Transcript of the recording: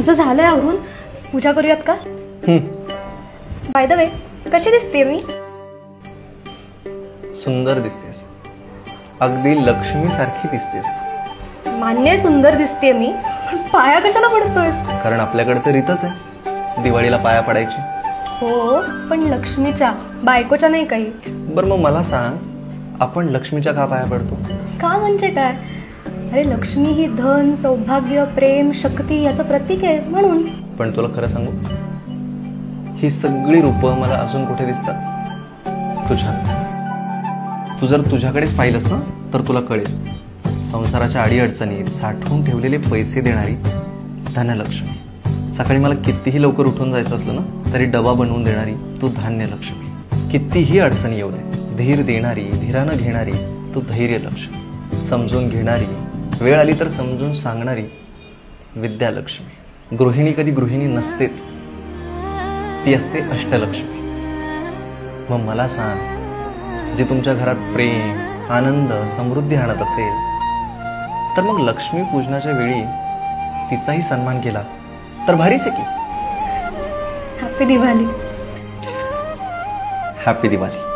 माझं झालंय आवरून. पूजा करूयात का? बाय द वे, कशी दिसते मी? सुंदर दिसतेस, अगदी लक्ष्मी सारखी दिसतेस तू. मान्य सुंदर दिसते मी, पण पाया कशाला पडतोय? कारण आपल्याकडे तर रीतच आहे दिवाळीला पाया पडायची. हो, पण लक्ष्मीच्या, बायकोच्या नाही काही. बरं मग मला सांग, आपण लक्ष्मीच्या का पाया पडतो? का म्हणजे काय? अरे लक्ष्मी ही धन, सौभाग्य, प्रेम, शक्ती याचं प्रतीक आहे म्हणून. पण तुला खरं सांगू, ही सगळी रूपं मला अजून कुठे दिसतात? तुझ्यात. तू जर तुझ्याकडेच पाहिलंस ना तर तुला कळेल. संसाराच्या अडीअडचणीत साठवून ठेवलेले पैसे देणारी धनलक्ष्मी. सकाळी मला कितीही लवकर उठून जायचं असलं ना तरी डबा बनवून देणारी तू धान्यलक्ष्मी. कितीही अडचणी येऊ दे धीर देणारी, धीरानं घेणारी तू धैर्यलक्ष्मी. समजून घेणारी, वेळ आली तर समजून सांगणारी विद्यालक्ष्मी. गृहिणी कधी गृहिणी नसतेच, ती असते अष्टलक्ष्मी. मग मला सांग, जे तुमच्या घरात प्रेम, आनंद, समृद्धी आणत असेल तर मग लक्ष्मी पूजनाच्या वेळी तिचाही सन्मान केला तर भारीच आहे की. हॅपी दिवाळी. हॅपी दिवाळी.